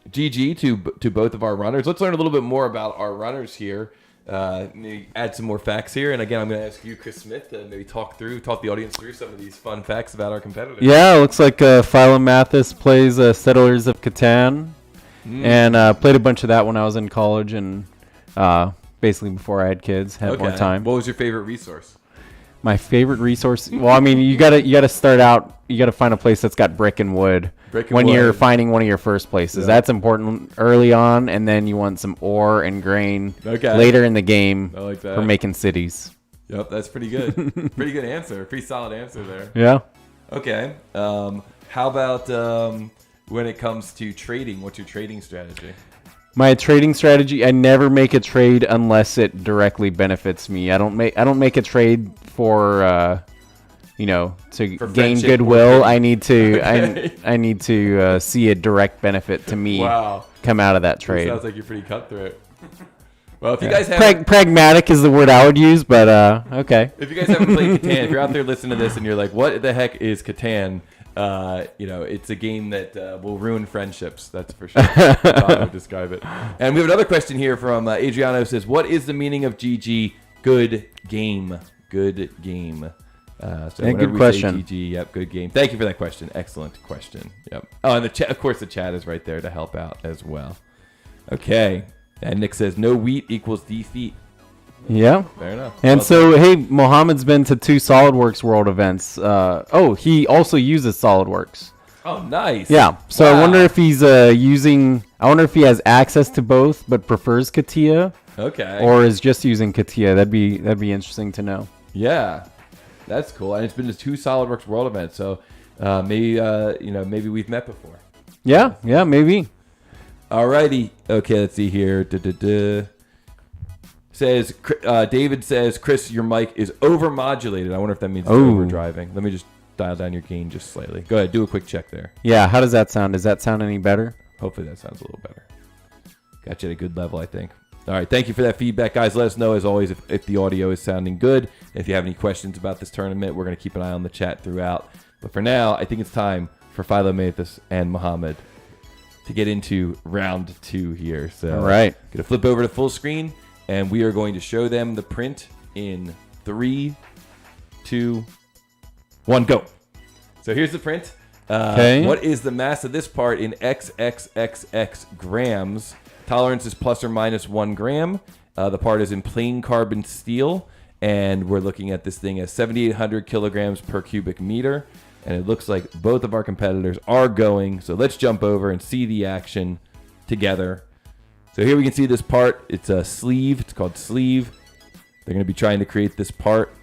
GG to both of our runners. Let's learn a little bit more about our runners here. Maybe add some more facts here, and again, I'm going to ask you, Chris Smith, to maybe talk the audience through some of these fun facts about our competitors. Yeah, it looks like Phylomathus plays Settlers of Catan, and played a bunch of that when I was in college, and basically before I had kids, had more time. What was your favorite resource? My favorite resource? Well, I mean, you gotta start out. You gotta find a place that's got brick and wood. You're finding one of your first places. Yeah. That's important early on, and then you want some ore and grain later in the game I like that. for making cities. Yep, that's pretty good. Pretty good answer. Pretty solid answer there. Yeah. Okay. How about when it comes to trading? What's your trading strategy? My trading strategy: I never make a trade unless it directly benefits me. I don't make a trade for to gain goodwill. I need to I need to see a direct benefit to me come out of that trade. Sounds like you're pretty cutthroat. Well, if you guys have pragmatic is the word I would use, but okay. If you guys haven't played Catan, if you're out there listening to this and you're like, "What the heck is Catan?" It's a game that will ruin friendships. That's for sure. That's how I would describe it. And we have another question here from Adriano. Says, "What is the meaning of GG? Good game. Good game." Good question. GG, yep, good game. Thank you for that question. Excellent question. Yep. Oh, and the chat, of course, the chat is right there to help out as well. Okay. And Nick says, "No wheat equals defeat." Yeah. Fair enough. And hey, Mohamed's been to 2 SolidWorks World events. He also uses SolidWorks. Oh, nice. Yeah. So I wonder if he's using. I wonder if he has access to both, but prefers CATIA. Okay. Or is just using CATIA. That'd be interesting to know. Yeah, that's cool. And it's been just 2 SolidWorks World events, so maybe we've met before. Yeah, maybe. Alrighty. Okay, let's see here. Says David says, Chris, your mic is overmodulated. I wonder if that means it's overdriving. Let me just dial down your gain just slightly. Go ahead, do a quick check there. Yeah, how does that sound? Does that sound any better? Hopefully that sounds a little better. Got you at a good level, I think. All right, thank you for that feedback, guys. Let us know, as always, if the audio is sounding good. If you have any questions about this tournament, we're going to keep an eye on the chat throughout. But for now, I think it's time for Phylomathus and Mohamed to get into round 2 here. So, all right, going to flip over to full screen, and we are going to show them the print in 3, 2, 1, go. So here's the print. Okay. What is the mass of this part in XXXX grams? Tolerance is plus or minus 1 gram. The part is in plain carbon steel, and we're looking at this thing as 7,800 kilograms per cubic meter. And it looks like both of our competitors are going. So let's jump over and see the action together. So here we can see this part. It's a sleeve. It's called sleeve. They're going to be trying to create this part,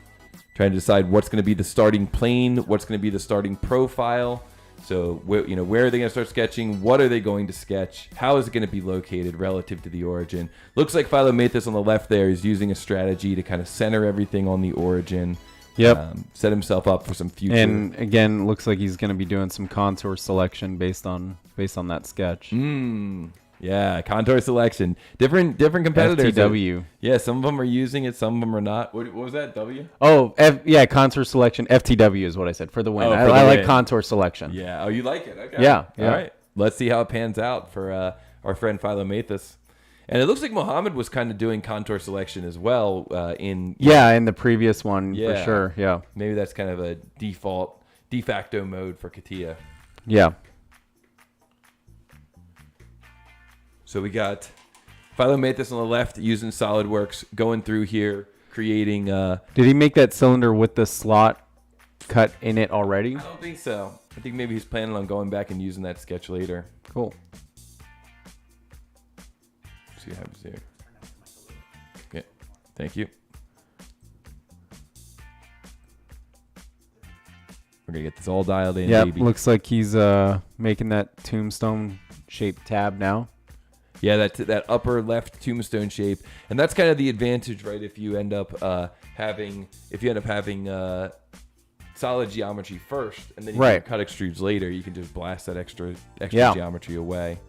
trying to decide what's going to be the starting plane, what's going to be the starting profile. So where are they going to start sketching? What are they going to sketch? How is it going to be located relative to the origin? Looks like Phylomathus on the left there is using a strategy to kind of center everything on the origin. Yep. Set himself up for some future. And again, looks like he's going to be doing some contour selection based on that sketch. Yeah, contour selection. Different competitors. FTW. Yeah, some of them are using it, some of them are not. What was that? W? Oh, contour selection. FTW is what I said for the win. I like contour selection. Yeah. Oh, you like it? Okay. Yeah. All right. Let's see how it pans out for our friend Phylomathus. And it looks like Mohamed was kind of doing contour selection as well in the previous one for sure. Yeah. Maybe that's kind of a de facto mode for CATIA. Yeah. So we got Phylomathus on the left using SolidWorks, going through here, creating... Did he make that cylinder with the slot cut in it already? I don't think so. I think maybe he's planning on going back and using that sketch later. Cool. See what happens here. Okay, thank you. We're going to get this all dialed in, Yeah, baby. looks like he's making that tombstone-shaped tab now. Yeah, that upper left tombstone shape, and that's kind of the advantage, right? If you end up having solid geometry first, and then you can cut extrudes later, you can just blast that extra geometry away.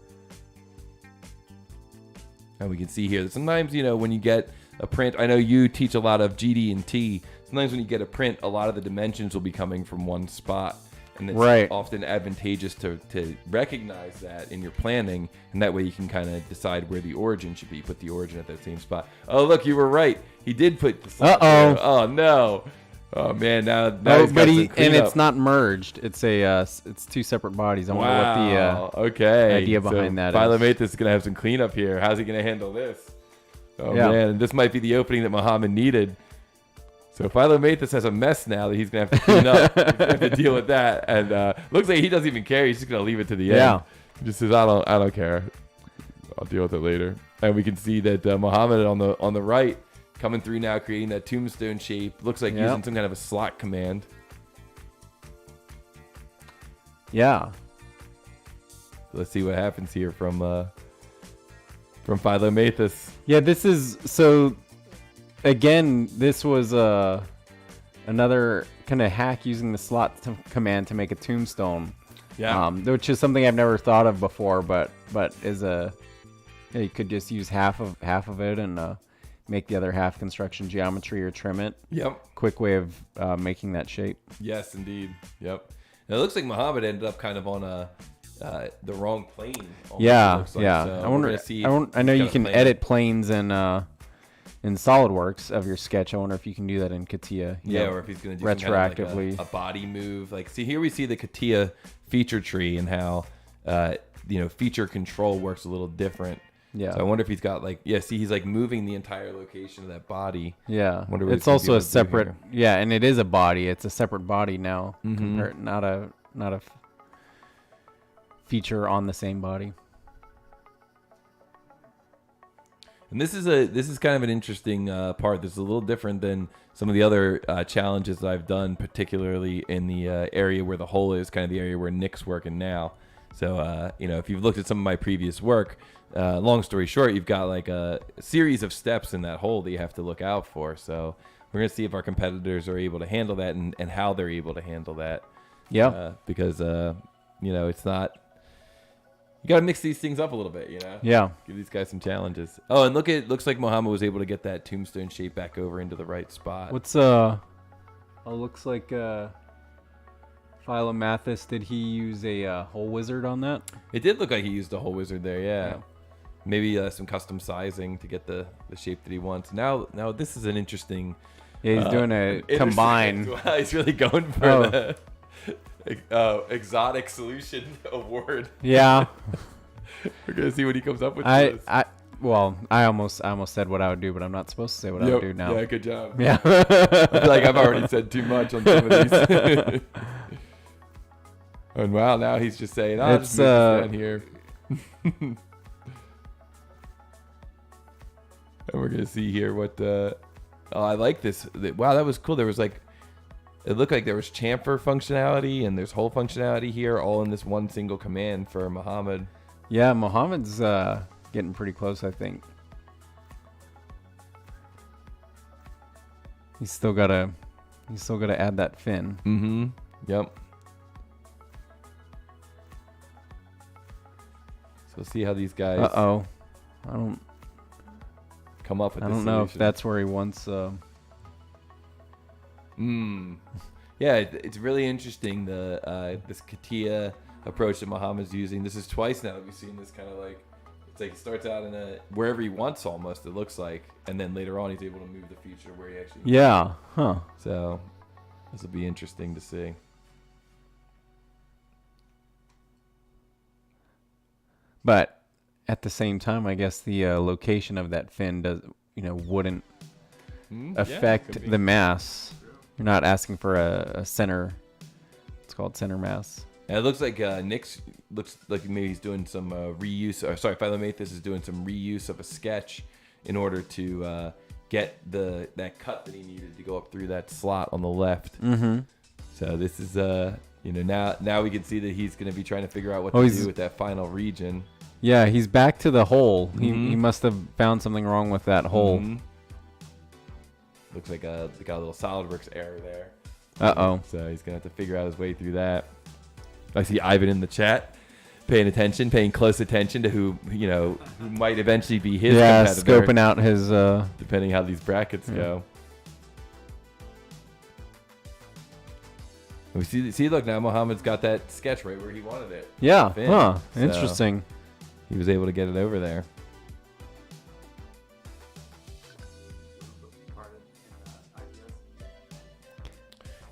And we can see here that sometimes, when you get a print, I know you teach a lot of GD and T. Sometimes when you get a print, a lot of the dimensions will be coming from one spot. And it's often advantageous to recognize that in your planning, and that way you can kind of decide where the origin should be. Put the origin at that same spot. Oh, look, you were right. He did put the slot there. Oh, no. Oh, man, now he's got some cleanup. And it's not merged. It's it's 2 separate bodies. I wonder what the idea behind that is. Phylomathus is going to have some cleanup here. How's he going to handle this? Oh, man, this might be the opening that Mohamed needed. So Phylomathus has a mess now that he's going to have to clean up. He's going to have to deal with that. And looks like he doesn't even care. He's just going to leave it to the end. He just says, I don't care. I'll deal with it later. And we can see that Mohamed on the right coming through now, creating that tombstone shape. Looks like using some kind of a slot command. Yeah. Let's see what happens here from Phylomathus. Yeah, this is so... Again, this was another kind of hack using the slot command to make a tombstone. Yeah. Which is something I've never thought of before, but is you could just use half of it and make the other half construction geometry or trim it. Yep. Quick way of making that shape. Yes, indeed. Yep. Now, it looks like Mohamed ended up kind of on the wrong plane. Yeah. Like. Yeah. So I know you can edit planes in SolidWorks of your sketch. I wonder if you can do that in CATIA. Yeah, or if he's going to do retroactively like a body move. Like, see, here we see the CATIA feature tree and how feature control works a little different. Yeah. So I wonder if he's got see, he's like moving the entire location of that body. Yeah. It's also a separate. Yeah, and it is a body. It's a separate body now, not a feature on the same body. And this is kind of an interesting part. This is a little different than some of the other challenges that I've done, particularly in the area where the hole is, kind of the area where Nick's working now. So, if you've looked at some of my previous work, long story short, you've got like a series of steps in that hole that you have to look out for. So we're going to see if our competitors are able to handle that and how they're able to handle that. Yeah. Because, it's not... You got to mix these things up a little bit, Yeah. Give these guys some challenges. Oh, and looks like Mohamed was able to get that tombstone shape back over into the right spot. Looks like Phylomathus, did he use a hole wizard on that? It did look like he used a hole wizard there, yeah. Maybe some custom sizing to get the shape that he wants. Now this is an interesting... Yeah, he's doing a combine. He's really going for the exotic solution award. Yeah. We're going to see what he comes up with. I almost said what I would do, but I'm not supposed to say what I would do now. Yeah, good job. Yeah. I feel like I've already said too much on some of these. And wow, now he's just saying, just move this down here. And we're going to see here what... I like this. Wow, that was cool. There was it looked like there was chamfer functionality and there's hole functionality here, all in this one single command for Mohamed. Yeah, Mohamed's getting pretty close, I think. He's still gotta add that fin. Mm-hmm. Yep. So we'll see how these guys I don't come up with I this don't know if solution. that's where he wants Yeah, it's really interesting, this CATIA approach that Mohamed's using. This is twice now that we've seen this kind of it's like he starts out in wherever he wants almost, it looks like, and then later on he's able to move the feature where he actually Yeah. Huh. So this will be interesting to see. But at the same time, I guess the location of that fin wouldn't affect the mass. You're not asking for a center. It's called center mass. And it looks like Nick's looks like maybe he's doing some reuse. Phylomathus is doing some reuse of a sketch in order to get that cut that he needed to go up through that slot on the left. Mm-hmm. So this is now we can see that he's going to be trying to figure out what to do with that final region. Yeah, he's back to the hole. Mm-hmm. He must have found something wrong with that hole. Mm-hmm. Looks like they got a little SolidWorks error there. Uh-oh. So he's going to have to figure out his way through that. I see Ivan in the chat paying close attention to who might eventually be his competitor. Scoping out his... depending how these brackets go. We see, look, now Mohamed's got that sketch right where he wanted it. Yeah, So interesting. he was able to get it over there.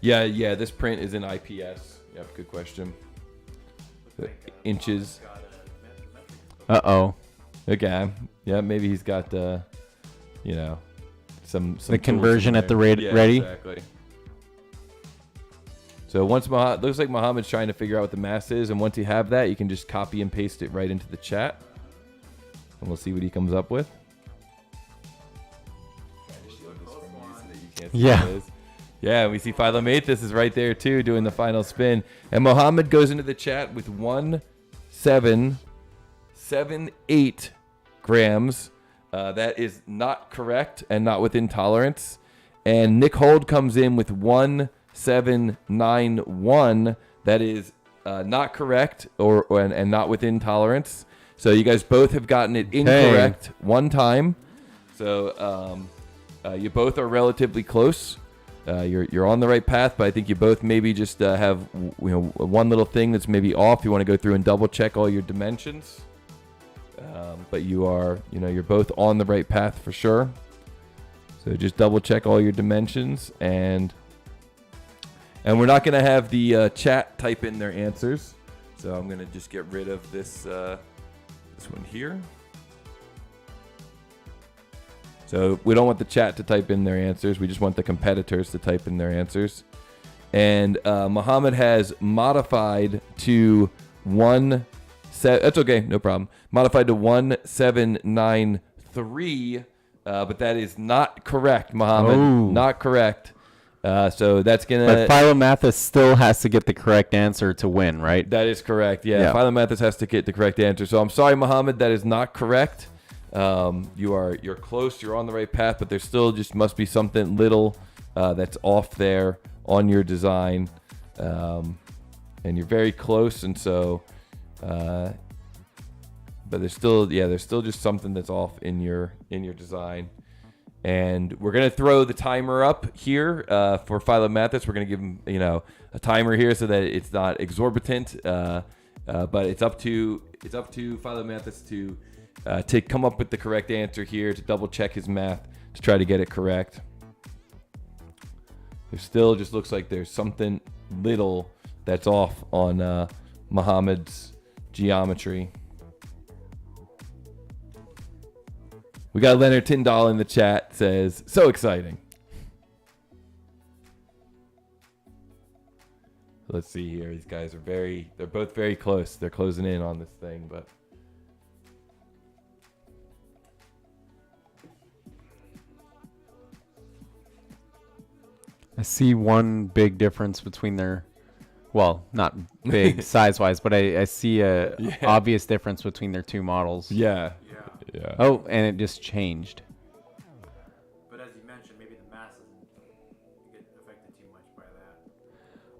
Yeah, this print is in IPS. Yep, good question. The inches. Uh-oh. Okay. Yeah, maybe he's got some The conversion at the ready. Exactly. So once looks like Mohamed's trying to figure out what the mass is, and once you have that, you can just copy and paste it right into the chat, and we'll see what he comes up with. Yeah. Yeah, we see Phylomathus is right there too, doing the final spin. And Mohamed goes into the chat with 1.778 grams. That is not correct and not within tolerance. And Nick Hold comes in with 1.791. That is not correct and not within tolerance. So you guys both have gotten it incorrect one time. So you both are relatively close. You're on the right path, but I think you both maybe just have one little thing that's maybe off. You want to go through and double check all your dimensions, but you're both on the right path for sure. So just double check all your dimensions, and we're not gonna have the chat type in their answers. So I'm gonna just get rid of this one here. So we don't want the chat to type in their answers. We just want the competitors to type in their answers. And Mohamed has modified to that's okay, no problem. Modified to 1.793 3, but that is not correct, Mohamed. Oh. Not correct. So that's going But to... Phylomathus still has to get the correct answer to win, right? That is correct. Yeah. Yeah. Phylomathus has to get the correct answer. So I'm sorry, Mohamed, that is not correct. You're close. You're on the right path, but there still just must be something little that's off there on your design. And you're very close, and so... but there's still just something that's off in your design. And we're going to throw the timer up here for Phylomathus. We're going to give him, a timer here so that it's not exorbitant. But it's up to Phylomathus to come up with the correct answer here, to double check his math, to try to get it correct. There still just looks like there's something little that's off on Mohamed's geometry. We got Leonard Tyndall in the chat, says, so exciting. Let's see here. These guys they're both very close. They're closing in on this thing, but. I see one big difference between well, not big size-wise, but I see a obvious difference between their two models. Yeah. Oh, and it just changed. But as you mentioned, maybe the mass doesn't get affected too much by that.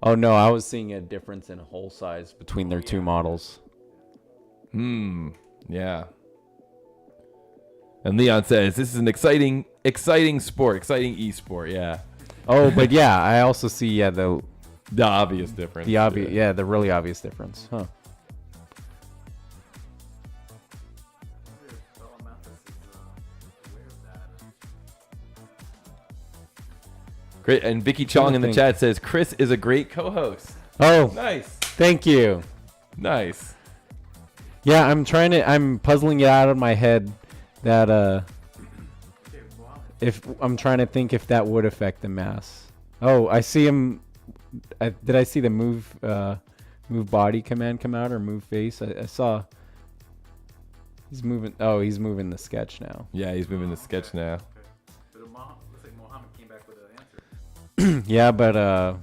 Oh, no, I was seeing a difference in hole size between their two models. Yeah. And Leon says, this is an exciting sport, exciting esport, yeah. Oh, but yeah, I also see the obvious difference. The really obvious difference. Huh. Great. And Vicky Chong in the chat says, Chris is a great co-host. Oh, Nice. thank you. Nice. Yeah, I'm puzzling it out of my head that if I'm trying to think if that would affect the mass. Oh, I see him. Did I see the move body command come out, or move face? I saw he's moving. Oh, he's moving the sketch now. Yeah, he's moving the sketch now. Okay. But looks like Mohamed came back with an answer. Yeah, but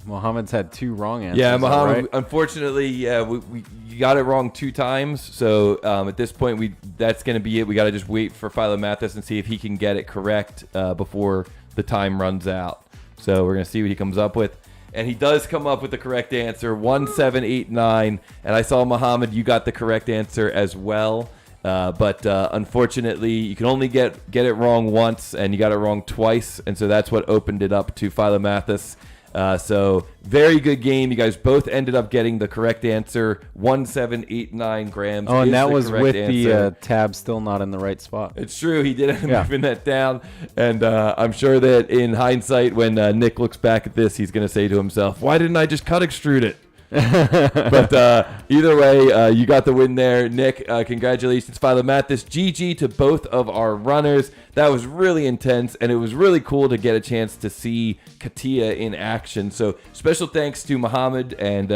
Mohamed's had 2 wrong answers. Yeah, Mohamed, right? unfortunately, you got it wrong 2 times. So at this point, that's going to be it. We got to just wait for Phylomathus and see if he can get it correct before the time runs out. So we're going to see what he comes up with. And he does come up with the correct answer, 1789. And I saw, Mohamed, you got the correct answer as well. But unfortunately, you can only get it wrong once, and you got it wrong twice. And so that's what opened it up to Phylomathus. So very good game. You guys both ended up getting the correct answer. 1789 grams. Oh, and that was with answer. the tab still not in the right spot. It's true. He did end up moving that down. And I'm sure that in hindsight, when Nick looks back at this, he's going to say to himself, why didn't I just cut extrude it? But either way, you got the win there, Nick. Congratulations, Phylomathus. GG to both of our runners. That was really intense, and it was really cool to get a chance to see Katia in action. So special thanks to Mohamed and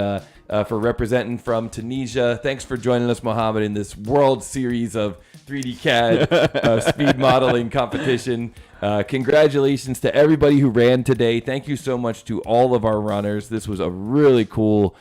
for representing from Tunisia. Thanks for joining us, Mohamed, in this World Series of 3D CAD speed modeling competition. Congratulations to everybody who ran today. Thank you so much to all of our runners. This was a really cool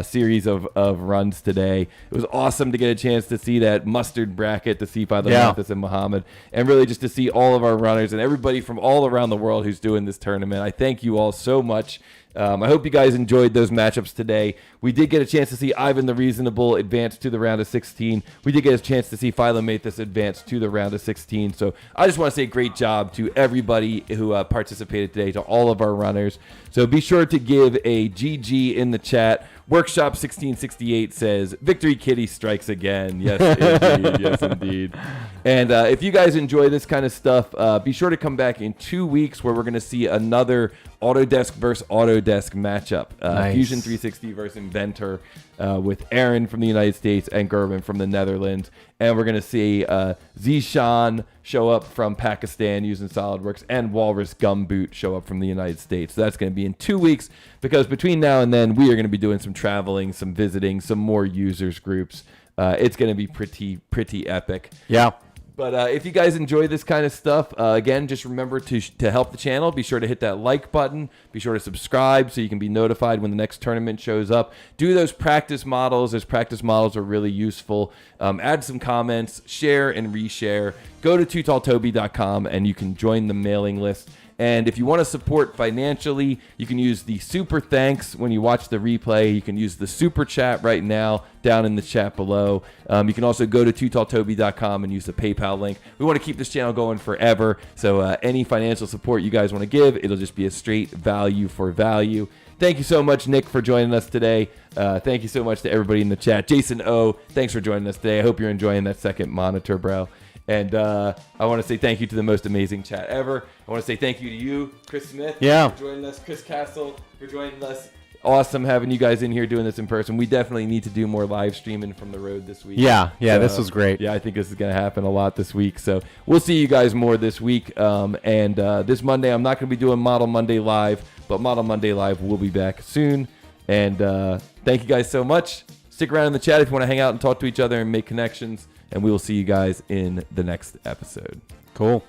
series of runs today. It was awesome to get a chance to see that mustard bracket, to see Phylomathus and Mohamed, and really just to see all of our runners and everybody from all around the world who's doing this tournament. I thank you all so much. I hope you guys enjoyed those matchups today. We did get a chance to see Ivan the Reasonable advance to the round of 16. We did get a chance to see Phylomathus advance to the round of 16. So I just want to say great job to everybody who participated today, to all of our runners. So be sure to give a GG in the chat. Workshop 1668 says, Victory Kitty strikes again. Yes, indeed. Yes, indeed. And if you guys enjoy this kind of stuff, be sure to come back in 2 weeks where we're going to see another Autodesk versus Autodesk matchup. Nice. Fusion 360 versus Inventor with Aaron from the United States and Gerben from the Netherlands. And we're going to see Zishan show up from Pakistan using SolidWorks, and Walrus Gumboot show up from the United States. So that's going to be in 2 weeks, because between now and then, we are going to be doing some traveling, some visiting, some more users groups. It's going to be pretty epic. Yeah. But if you guys enjoy this kind of stuff, again, just remember to help the channel. Be sure to hit that like button. Be sure to subscribe so you can be notified when the next tournament shows up. Do those practice models. Those practice models are really useful. Add some comments, share and reshare. Go to TooTallToby.com and you can join the mailing list. And if you want to support financially, you can use the super thanks when you watch the replay. You can use the super chat right now down in the chat below. You can also go to TooTallToby.com and use the PayPal link. We want to keep this channel going forever. So any financial support you guys want to give, it'll just be a straight value for value. Thank you so much, Nick, for joining us today. Thank you so much to everybody in the chat. Jason O, thanks for joining us today. I hope you're enjoying that second monitor, bro. And I want to say thank you to the most amazing chat ever. I want to say thank you to you, Chris Smith, for joining us, Chris Castle, for joining us. Awesome having you guys in here doing this in person. We definitely need to do more live streaming from the road this week. Yeah, this was great. Yeah, I think this is going to happen a lot this week. So we'll see you guys more this week. And this Monday, I'm not going to be doing Model Monday Live, but Model Monday Live will be back soon. And thank you guys so much. Stick around in the chat if you want to hang out and talk to each other and make connections. And we will see you guys in the next episode. Cool.